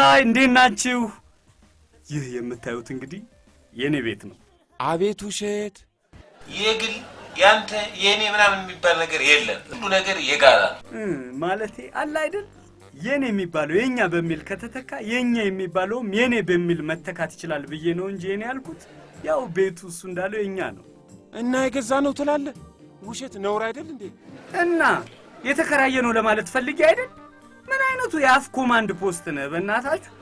ሃይ እንዴት ናችሁ? ይህ የምታዩት እንግዲህ የኔ ቤት ነው። አቤት ውሸት! የግል ያንተ የኔ ምናምን የሚባል ነገር የለም። ሁሉ ነገር የጋራ ማለቴ አለ አይደል? የኔ የሚባለው የኛ በሚል ከተተካ የኛ የሚባለውም የኔ በሚል መተካት ይችላል ብዬ ነው እንጂ የኔ ያልኩት ያው ቤቱ እሱ እንዳለው የኛ ነው። እና የገዛ ነው ትላለህ? ውሸት ነውር አይደል እንዴ? እና የተከራየ ነው ለማለት ፈልጌ አይደል? ምን አይነቱ የአፍ ኮማንድ ፖስት ነው በእናታችሁ?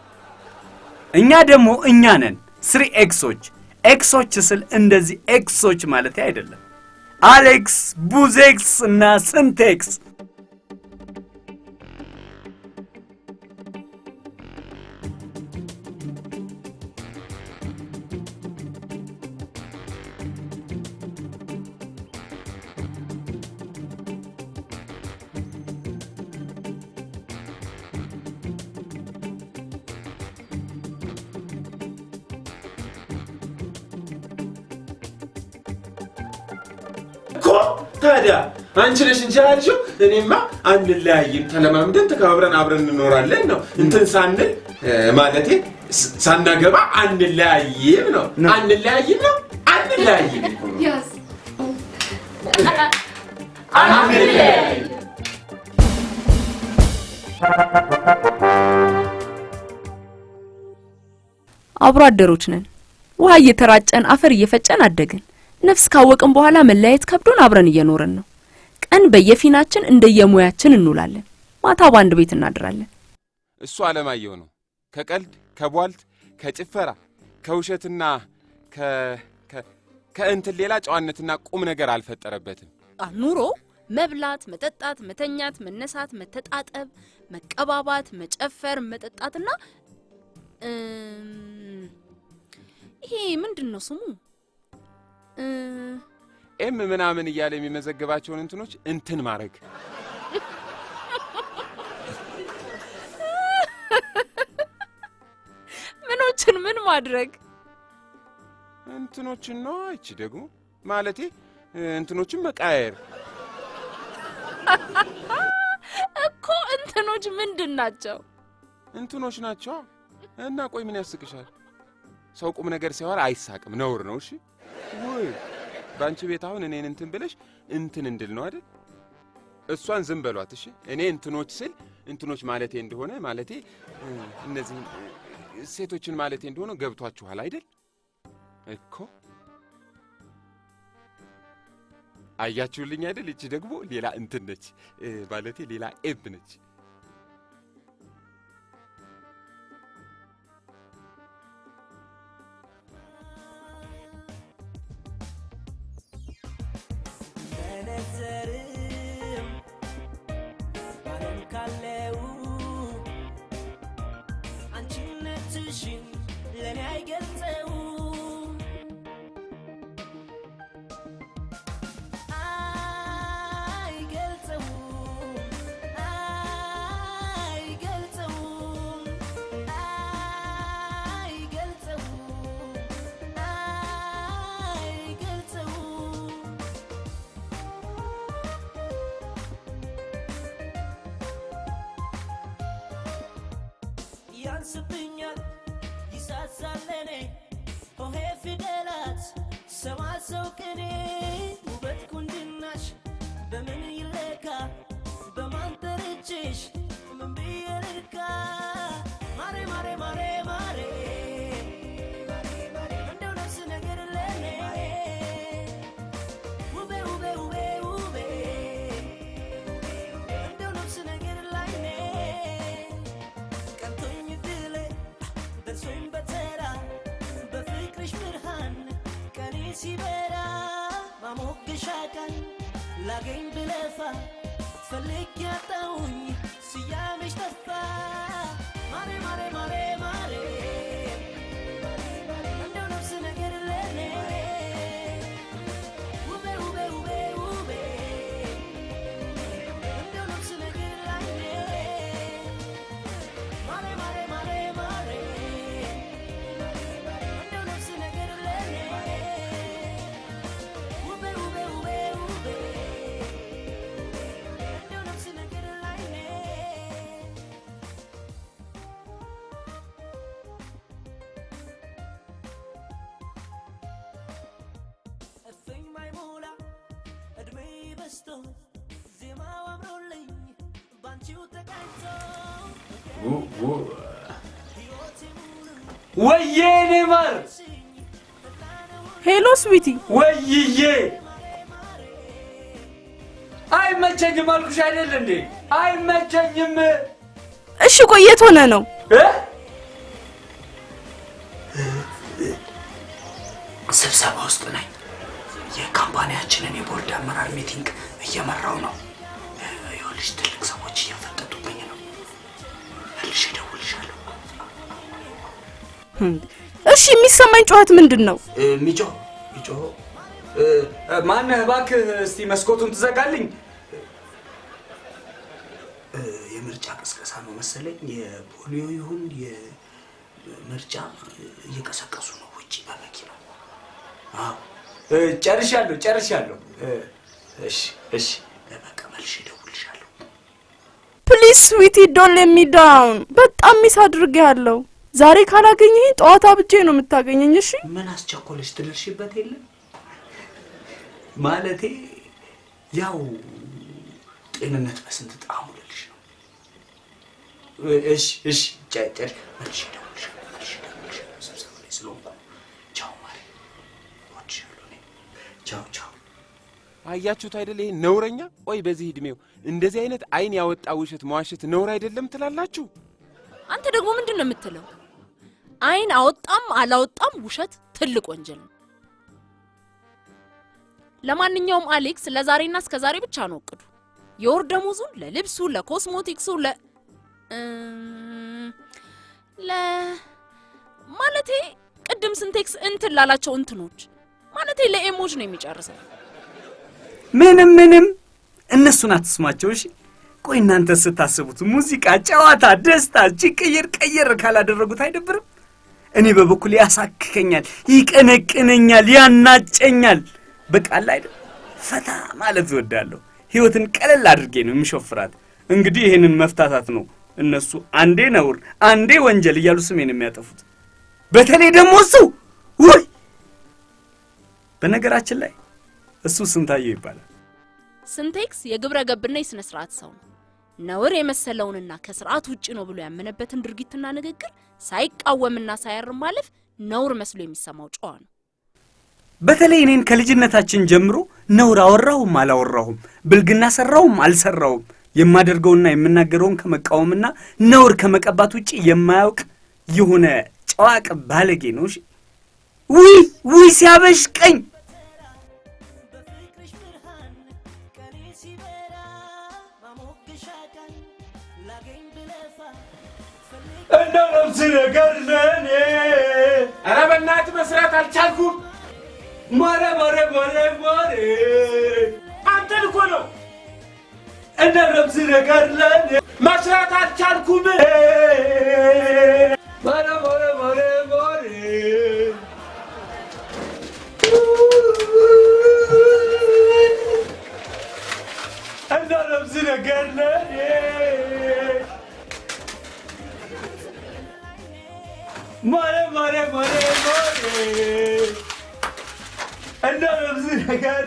እኛ ደግሞ እኛ ነን 3 ኤክሶች። ኤክሶች ስል እንደዚህ ኤክሶች ማለት አይደለም። አሌክስ፣ ቡዜክስ እና ስንቴክስ። ታዲያ አንቺ ነሽ እንጂ ያልሽው እኔማ አንለያይም ተለማምደን ተከባብረን አብረን እንኖራለን ነው። እንትን ሳንል ማለቴ ሳናገባ አንለያይም ነው። አንለያይም ነው። አንለያይም ያስ አንለያይም። አብሮ አደሮች ነን። ውሃ እየተራጨን አፈር እየፈጨን አደግን። ነፍስ ካወቅን በኋላ መለያየት ከብዶን አብረን እየኖርን ነው። ቀን በየፊናችን እንደየሙያችን እንውላለን። ማታ ባንድ ቤት እናድራለን። እሱ አለማየሁ ነው። ከቀልድ ከቧልት ከጭፈራ ከውሸትና ከእንትን ሌላ ጨዋነትና ቁም ነገር አልፈጠረበትም። ኑሮ መብላት፣ መጠጣት፣ መተኛት፣ መነሳት፣ መተጣጠብ፣ መቀባባት፣ መጨፈር፣ መጠጣትና ይሄ ምንድነው ስሙ? ምናምን እያለ የሚመዘግባቸውን እንትኖች እንትን ማድረግ። ምኖችን ምን ማድረግ? እንትኖችን ነው። እቺ ደግሞ ማለቴ እንትኖችን መቃየር እኮ። እንትኖች ምንድን ናቸው? እንትኖች ናቸው። እና ቆይ ምን ያስቅሻል? ሰው ቁም ነገር ሲያወራ አይሳቅም፣ ነውር ነው። እሺ ወይ ባንቺ ቤት አሁን እኔን እንትን ብለሽ እንትን እንድል ነው አይደል? እሷን ዝም በሏት እሺ። እኔ እንትኖች ስል እንትኖች ማለቴ እንደሆነ ማለቴ እነዚህ ሴቶችን ማለቴ እንደሆነ ገብቷችኋል አይደል? እኮ አያችሁልኝ አይደል? እቺ ደግሞ ሌላ እንትን ነች ማለቴ ሌላ ኤብ ነች። ያንስብኛል ይሳሳለኔ ሆሄ ፊደላት ሰማሰው ቅኔ ውበት ቁንጅናሽ በምን ይለካ በማን ጠርቼሽ ምን ብዬ ልርካ ማሬ ማሬ ማሬ ማሬ እንደው ነፍስ ነገር ለኔ ውቤ ውቤ ውቤ ውቤ እንደው ነፍስ ነገር ላይኔ ቀንቶኝ ድሌ ደርሶኝ በተራ በፍቅርሽ ብርሃን ቀኔ ሲበራ ማሞገሻ ቀን ላገኝ ብለፋ ፈልግ ያጣውኝ ስያሜሽ ጠፋ ማሬ ማሬ ማሬ ማሬ እንደው ነፍስ ነገር ለኔ ውቤ ውቤ ውቤ ውቤ እንደው ነፍስ ነገር ላይኔ ማሬ ማሬ ማሬ ማሬ እንደው ነፍስ ነገር ለኔ ውቤ ውቤ ውቤ ውቤ እንደው ነፍስ ነገር ላይኔ እፍኝ ማይሞላ እድሜ በስቶ ዜማው አምሮልኝ ባንቺው ተቃኝቶ ወዬ እኔ ማር ሄሎ ስዊቲ ወይዬ አይመቸኝም አልኩሽ አይደል እንዴ አይመቸኝም እሺ ቆይ የት ሆነ ነው ስብሰባ ውስጥ ነኝ የካምፓኒያችንን የቦርድ አመራር ሚቲንግ እየመራው ነው ይኸውልሽ ትልቅ ሰዎች እየፈጠጡብኝ ነው መልሼ እደውልልሻለሁ እሺ የሚሰማኝ ጩኸት ምንድነው ሚጮ ማነህ እባክህ እስቲ መስኮቱን ትዘጋልኝ የምርጫ ቅስቀሳ ነው መሰለኝ የፖሊዮ ይሁን የምርጫ እየቀሰቀሱ ነው ውጪ በመኪና አዎ ጨርሻለሁ እሺ በቃ መልሼ እደውልልሻለሁ ፕሊዝ ስዊቲ ዶንት ሌት ሚ ዳውን በጣም ሚስ አድርጌያለሁ ዛሬ ካላገኘኝ ጠዋት አብጄ ነው የምታገኘኝ እሺ ምን አስቸኮለሽ ትደርሽበት የለ ማለቴ ያው ጤንነት በስንት ጣሙ ልልሽ ነው እሺ ጨርሽ መልሼ እደውልልሻለሁ ስብሰባ ላይ ስለሆንኩ ቻው ማሪ ወድሻለሁ ቻው አያችሁት አይደል ይሄ ነውረኛ ቆይ በዚህ እድሜው እንደዚህ አይነት አይን ያወጣ ውሸት መዋሸት ነውር አይደለም ትላላችሁ አንተ ደግሞ ምንድነው የምትለው አይን አወጣም አላወጣም ውሸት ትልቅ ወንጀል ነው ለማንኛውም አሌክስ ለዛሬና እስከዛሬ ብቻ ነው እቅዱ የወር ደሞዙን ለልብሱ ለኮስሞቲክሱ ማለቴ ቅድም ሲንቴክስ እንትን ላላቸው እንትኖች ማለቴ ለኤሞጅ ነው የሚጨርሰው ምንም እነሱን አትስማቸው እሺ ቆይ እናንተ ስታስቡት ሙዚቃ ጨዋታ ደስታ ቀየር ካላደረጉት አይደብርም እኔ በበኩል ያሳክከኛል ይቀነቅነኛል ያናጨኛል በቃል አይደል ፈታ ማለት ወዳለሁ ህይወትን ቀለል አድርጌ ነው የምሾፍራት እንግዲህ ይሄንን መፍታታት ነው እነሱ አንዴ ነውር አንዴ ወንጀል እያሉ ስሜን የሚያጠፉት በተለይ ደግሞ እሱ ወይ በነገራችን ላይ እሱ ስንታየው ይባላል ሲንቴክስ የግብረ ገብና የስነ ስርዓት ሰው ነው ነውር የመሰለውንና ከስርዓት ውጪ ነው ብሎ ያመነበትን ድርጊትና ንግግር ሳይቃወምና ሳያርም ማለፍ ነውር መስሎ የሚሰማው ጨዋ ነው በተለይ እኔን ከልጅነታችን ጀምሮ ነውር አወራሁም አላወራሁም ብልግና ሰራሁም አልሰራሁም የማደርገውና የምናገረውን ከመቃወምና ነውር ከመቀባት ውጪ የማያውቅ የሆነ ጨዋቅ ባለጌ ነው እሺ ውይ ሲያበሽቀኝ እንደው ነፍስ ነገር ለኔ ኧረ በእናትህ መስራት አልቻልኩም ማረ አንተን እኮ ነው እንደው ነፍስ ነገር ለኔ መስራት አልቻልኩም ማረ እንደው ነፍስ ነገር ለኔ ሞሬ ሞሬ ሞሬ ሞሬ እንደ ነብስ ነገር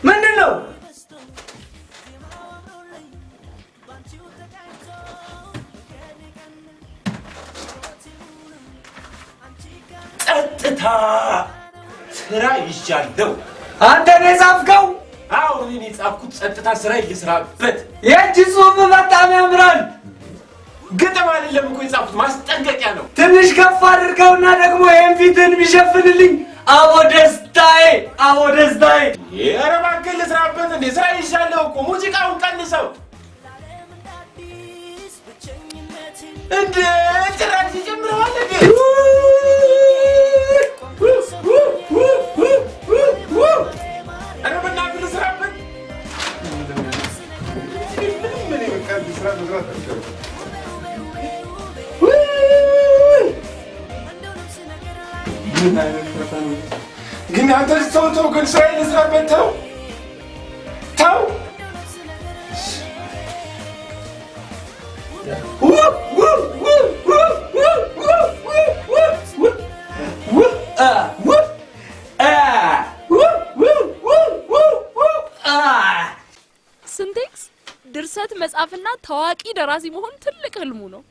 ምንድን ነው? ጸጥታ ስራ ይዣለሁ። አንተ ነው የጻፍከው? አዎ እኔ ነኝ የጻፍኩት። ጸጥታ ስራ ይስራበት። የእጅ ጽሑፍ በጣም ያምራል። ግጥም አይደለም እኮ የጻፍኩት ማስጠንቀቂያ ነው። ትንሽ ከፍ አድርገውና ደግሞ ይሄን ፊትን ቢሸፍንልኝ አቦ ደስታዬ፣ አቦ ደስታዬ። ኧረ እባክህ ልስራበት እንዴ! ስራ ይዣለሁ እኮ። ሙዚቃውን ቀንሰው እንዴ! ጭራሽ ይጀምረዋል እንዴ! ኧረ በእናትህ ልስራበት። ምን ይበቃል? ስራ መስራት አልችልም። ምን አይነት ፈተና ነው ግን? አንተ ተው ግን ስራ ልስራበት። ተው ተው። ስንቴክስ ድርሰት መጻፍና ታዋቂ ደራሲ መሆን ትልቅ ህልሙ ነው።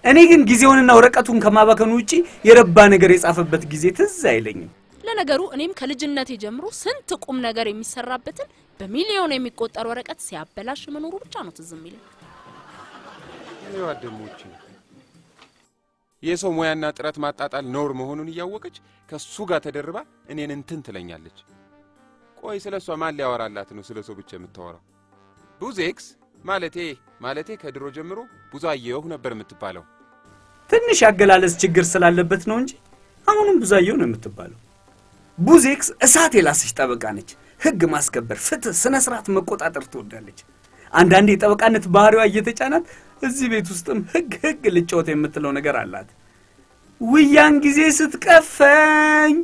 እኔ ግን ጊዜውንና ወረቀቱን ከማባከኑ ውጪ የረባ ነገር የጻፈበት ጊዜ ትዝ አይለኝም። ለነገሩ እኔም ከልጅነቴ ጀምሮ ስንት ቁም ነገር የሚሰራበትን በሚሊዮን የሚቆጠር ወረቀት ሲያበላሽ መኖሩ ብቻ ነው ትዝ የሚለኝ። የዋደሞች የሰው ሙያና ጥረት ማጣጣል ነውር መሆኑን እያወቀች ከሱ ጋር ተደርባ እኔን እንትን ትለኛለች። ቆይ ስለሷ ማን ሊያወራላት ነው ስለሰው ብቻ የምታወራው? ቡዜክስ ማለቴ ከድሮ ጀምሮ ብዙአየሁ ነበር የምትባለው። ትንሽ ያገላለጽ ችግር ስላለበት ነው እንጂ አሁንም ብዙአየሁ ነው የምትባለው። ቡዜክስ እሳት የላሰች ጠበቃ ነች። ህግ ማስከበር፣ ፍትህ፣ ስነ ስርዓት መቆጣጠር ትወዳለች። አንዳንዴ የጠበቃነት ባህሪዋ እየተጫናት እዚህ ቤት ውስጥም ህግ ልጫወት የምትለው ነገር አላት። ውያን ጊዜ ስትቀፈኝ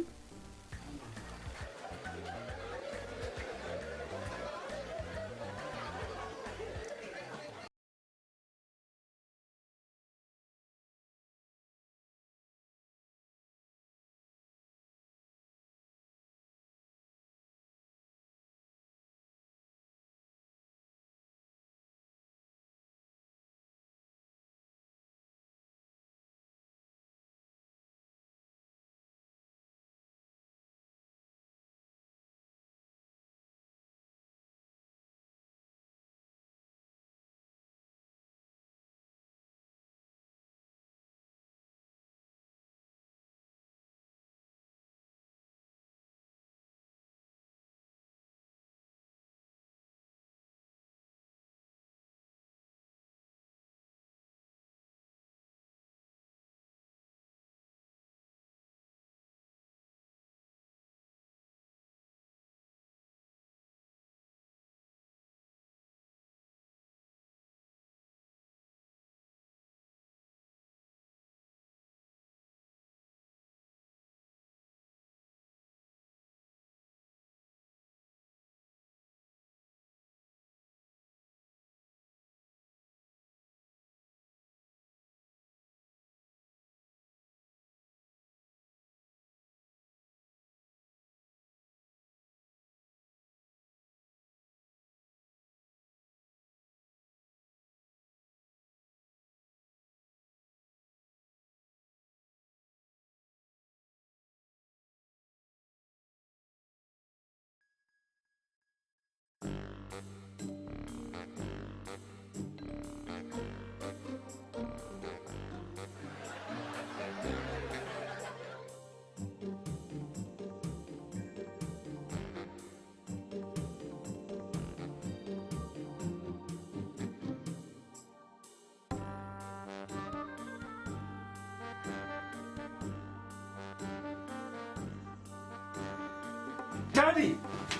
ዳዲ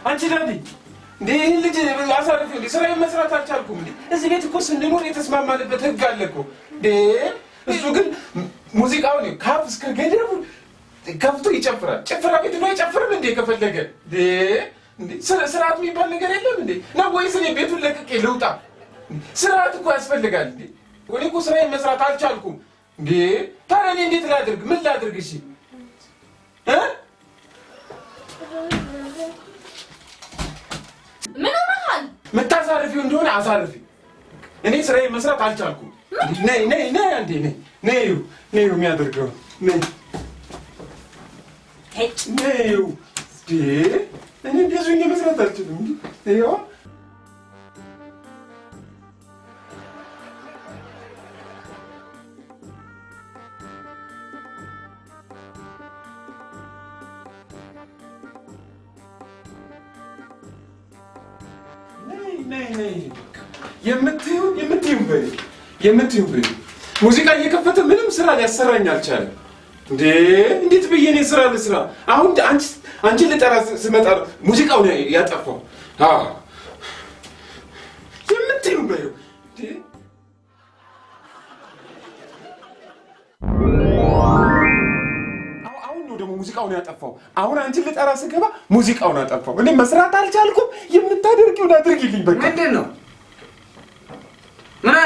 አንቺ ዳዲ እንዴ ይህን ልጅ አሳርፊ እንዴ ስራ መስራት አልቻልኩም እንዴ እዚህ ቤት እኮ ስንኖር የተስማማንበት ህግ አለ እኮ እንዴ እሱ ግን ሙዚቃውን ካፍ እስከ ገደቡ ከፍቶ ይጨፍራል ጭፈራ ቤት ነው አይጨፍርም እንዴ ከፈለገ እንዴ ስርዓት የሚባል ነገር የለም እንዴ ነው ወይስ እኔ ቤቱን ለቅቄ ልውጣ ስርዓት እኮ ያስፈልጋል እንዴ እኔ እኮ ስራዬን መስራት አልቻልኩም እንዴ። ታዲያ እኔ እንዴት ላድርግ? ምን ላድርግ? እሺ ምን ሆነሃል? የምታሳርፊው እንደሆነ አሳርፊ። እኔ ስራዬን መስራት አልቻልኩም። ነይ ነይ ነይ አንዴ ነይ ነይ ነይ የሚያደርገው ነይ ነይ እኔ እንደዚህ ሆኜ መስራት አልችልም። ይኸው የምትዩ በይ ሙዚቃ እየከፈተ ምንም ስራ ሊያሰራኝ አልቻለም። እንዴ እንዴት ብዬ እኔ ስራ ልስራ? አሁን አንቺን ልጠራ ስመጣ ሙዚቃው ነው ያጠፋው። የምትዩ በይ አሁን ነው ደግሞ ሙዚቃውን ያጠፋው። አሁን አንቺን ልጠራ ስገባ ሙዚቃውን አጠፋው። እኔ መስራት አልቻልኩም። የምታደርጊውን አድርጊልኝ በቃ። ምንድን ነው? ምን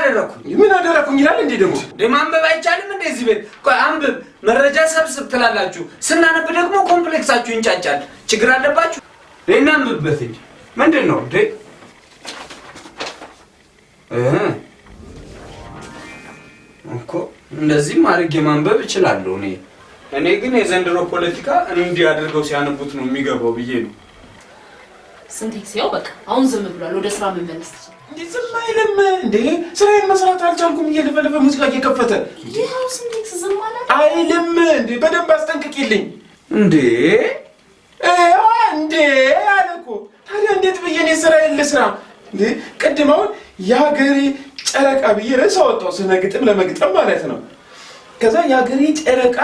አደረኩኝ ይላል እንዴ? ደግሞ ማንበብ አይቻልም እንዴ እዚህ ቤት? ቆይ አንብብ፣ መረጃ ሰብስብ ትላላችሁ። ስናነብ ደግሞ ኮምፕሌክሳችሁ ይንጫጫል። ችግር አለባችሁ? ለና አንብብበት እንጂ ምንድን ነው እንዴ? እኮ እንደዚህም አድርጌ ማንበብ እችላለሁ እኔ ግን የዘንድሮ ፖለቲካ እንዲህ አድርገው ሲያነቡት ነው የሚገባው ብዬ ነው። ሲንቴክስ ያው በቃ አሁን ዝም ብሏል። ወደ ስራ መመለስ ትችላለህ። እንዴ ዝም አይልም እንዴ? ስራዬን መስራት አልቻልኩም እየለፈለፈ ሙዚቃ እየከፈተ ይኸው ሲንቴክስ ዝም ማለት አይልም እንዴ? በደንብ አስጠንቅቂልኝ እንዴ እንዴ አለ እኮ። ታዲያ እንዴት ብዬ እኔ ስራዬን ልስራ እንዴ? ቅድም አሁን የሀገሬ ጨረቃ ብዬ ርዕስ አወጣሁ፣ ስነ ግጥም ለመግጠም ማለት ነው። ከዛ የሀገሬ ጨረቃ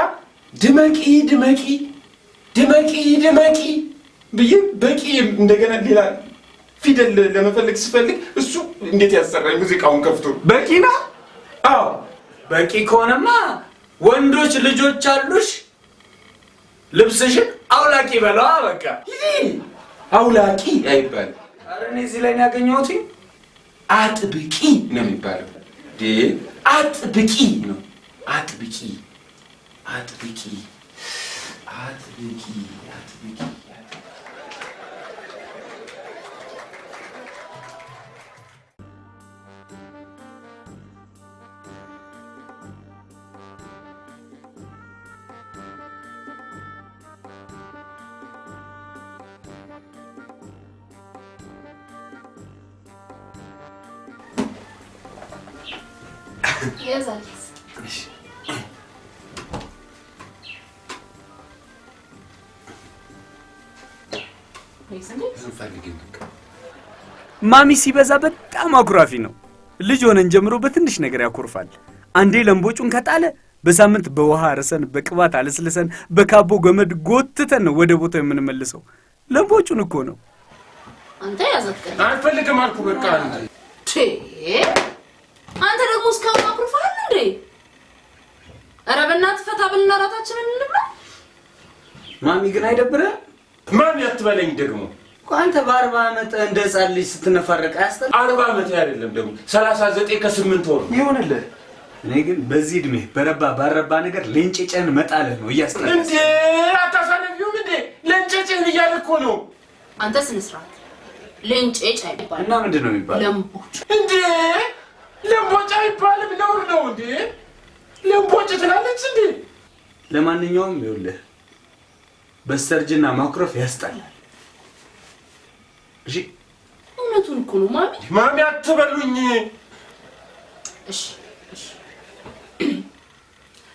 ድመቂ ድመቂ ድመቂ ድመቂ ብዬ በቂ እንደገና ሌላ ፊደል ለመፈለግ ስፈልግ እሱ እንዴት ያሰራኝ ሙዚቃውን ከፍቶ በቂ ነው። አዎ በቂ ከሆነማ ወንዶች ልጆች አሉሽ፣ ልብስሽን አውላቂ በለዋ በቃ። አውላቂ አይባል። ኧረ እኔ እዚህ ላይ ያገኘሁት አጥብቂ ነው የሚባለው። አጥብቂ ነው። አጥብቂ አጥብቂ አጥብቂ አጥብቂ Yes, I guess. ማሚ ሲበዛ በጣም አኩራፊ ነው። ልጅ ሆነን ጀምሮ በትንሽ ነገር ያኮርፋል። አንዴ ለምቦጩን ከጣለ በሳምንት በውሃ አርሰን በቅባት አለስልሰን በካቦ ገመድ ጎትተን ነው ወደ ቦታው የምንመልሰው። ለምቦጩን እኮ ነው። አንተ ያዘከኝ አልፈልግም አልኩ በቃ። አንተ ደግሞ እስካሁን አኩርፋል እንዴ? ኧረ በእናትህ ፈታ ብልና እራታችንን እንብላ። ማሚ ግን አይደብርህ? ማሚ አትበለኝ ደግሞ። አንተ በ40 ዓመት እንደ ሕፃን ልጅ ስትነፋረቅ አያስጠላም? 40 ዓመት አይደለም ደግሞ 39 ከ8 ወር ይሆንልህ። እኔ ግን በዚህ እድሜ በረባ ባረባ ነገር ለእንጨጨን መጣልህ ነው እያስጠላህ እንዴ? አታሳነፊውም እንዴ? ለእንጨጨን እያለ እኮ ነው። አንተ ስነ ስርዓት። ለእንጨጭ አይባልም። እና ምንድን ነው የሚባለው? ለምቦጭ እንዴ? ለምቦጭ አይባልም፣ ነውር ነው እንዴ? ለምቦጭ ትላለች እንዴ? ለማንኛውም ይኸውልህ በስተርጅና ማኩረፍ ያስጠላል። እሺ እውነቱን እኮ ነው ማሚ። ማሚ አትበሉኝ። እሺ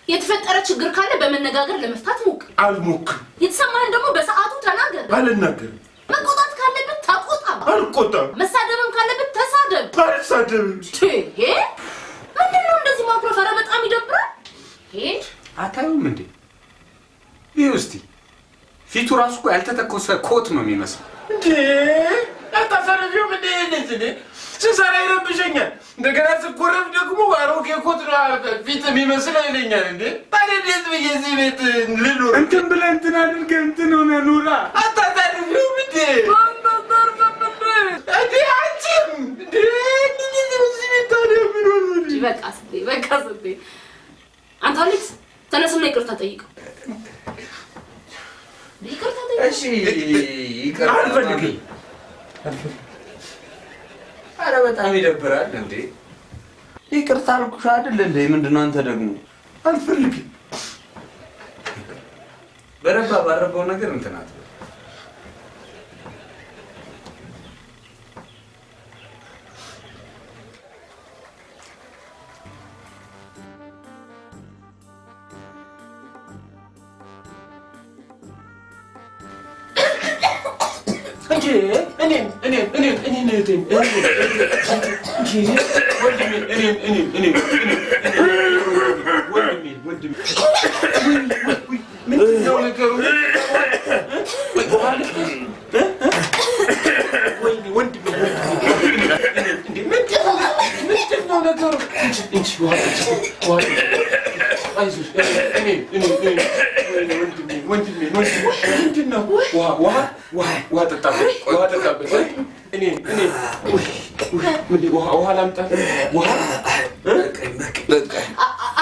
የተፈጠረ ችግር ካለ በመነጋገር ለመፍታት ሞክር። አልሞክርም። የተሰማህን ደግሞ በሰዓቱ ተናገር። አልናገርም። መቆጣት ካለበት ተቆጣ። አልቆጣም። መሳደብም ካለበት ተሳደብ። አልሳደብም። ምንድን ነው እንደዚህ ማኩረፍ? ኧረ በጣም ይደብራል። አታዩም እንዴ? ይኸው እስቲ ፊቱ ራሱ እኮ ያልተተኮሰ ኮት ነው የሚመስለው። እንዴ? አታሳነፊውም እንዴ? እንዴ? ስሰራ ይረብሸኛል። እንደገና ስኮረፍ ደግሞ አሮጌ ኮት ነው ፊት የሚመስለው ይለኛል። እንዴ ታዲያ እንዴት ብዬ እዚህ ቤት ልኑር? እንትን ብለህ እንትን አድርገህ እንትን ሆነ ኑራ። አታሳንፊውም እንዴ? እንዴ አንቺም እንዴ እዚህ ቤት ታዲያ ምን ሆኑ? በቃ ስንቴ አንተ አሌክስ ተነስና ይቅርታ ጠይቀው። እሺ ይቅርታ አልፈልግም። ኧረ በጣም ይደብራል እንዴ! ይቅርታ አልኩሽ አይደል እንዴ? ምንድነው አንተ ደግሞ? አልፈልግም። በረባ ባረባው ነገር እንትን አትበል።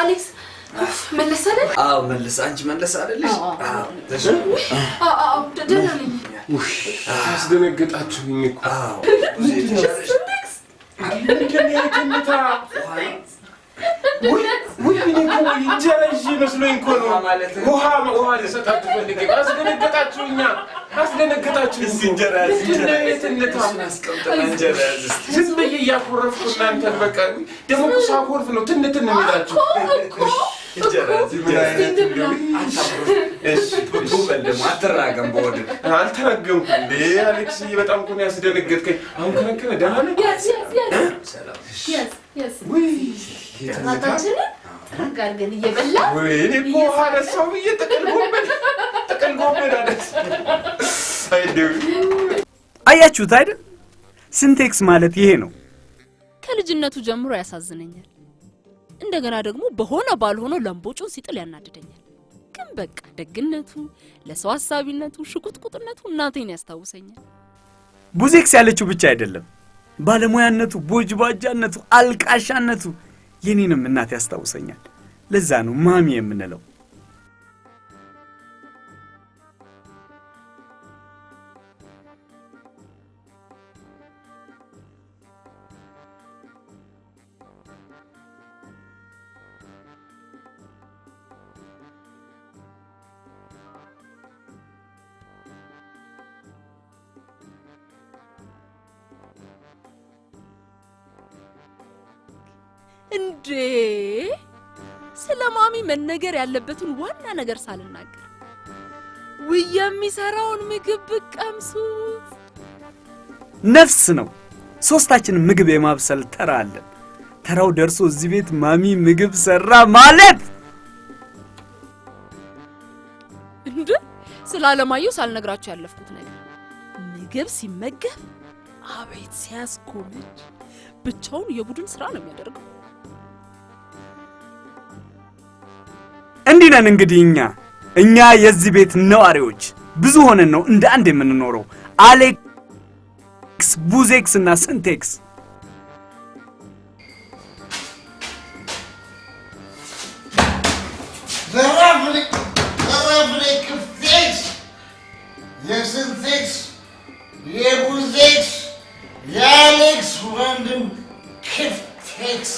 አሌክስ መለስ አይደል? አዎ መለስ። አንቺ መለስ አይደልሽ? ደህና ነኝ። አስደነገጣችሁኝ እኮ። እንጀራ ይዤ መስሎኝ እኮ ነው። ውሃ ልሰጣችሁ ፈልጌ አስደነገጣችሁኛ። እስኪ እንጀራ ዝም ብዬ እያኮረፍኩ እናንተን በቃ ደግሞ እኮ ሳኮርፍ ነው ትንትን የሚላችሁ። አልተረገምኩም እንዴ አሌክስዬ፣ በጣም እኮ ነው ያስደነገጥከኝ። አሁን ከነከነ ደህና ነኝ። ጋርገን እየበላ እኔ እኮ ውሃ ረሳሁ ብዬ ጥቅል ጎመን አደስ አያችሁት አይደል? ሲንቴክስ ማለት ይሄ ነው። ከልጅነቱ ጀምሮ ያሳዝነኛል። እንደገና ደግሞ በሆነ ባልሆነ ለምቦጩን ሲጥል ያናድደኛል። ግን በቃ ደግነቱ፣ ለሰው ሐሳቢነቱ፣ ሽቁጥቁጥነቱ እናቴን ያስታውሰኛል። ቡዜክስ ያለችው ብቻ አይደለም፣ ባለሙያነቱ፣ ቦጅባጃነቱ፣ አልቃሻነቱ የኔንም እናት ያስታውሰኛል። ለዛ ነው ማሚ የምንለው። እንዴ ስለማሚ መነገር ያለበትን ዋና ነገር ሳልናገር የሚሰራውን ምግብ ብቀምሱት ነፍስ ነው። ሶስታችን ምግብ የማብሰል ተራ አለን። ተራው ደርሶ እዚህ ቤት ማሚ ምግብ ሰራ ማለት እንዴ ስላለማየው ሳልነግራችሁ ያለፍኩት ነገር ምግብ ሲመገብ አቤት ሲያስኮምጅ ብቻውን የቡድን ስራ ነው የሚያደርገው። እንዲህ ነን እንግዲህ እኛ የዚህ ቤት ነዋሪዎች ብዙ ሆነን ነው እንደ አንድ የምንኖረው። አሌክስ፣ ቡዜክስ እና ሲንቴክስ። ዘራፍሌ ክፍቴክስ፣ የሲንቴክስ፣ የቡዜክስ፣ የአሌክስ ወንድም ክፍቴክስ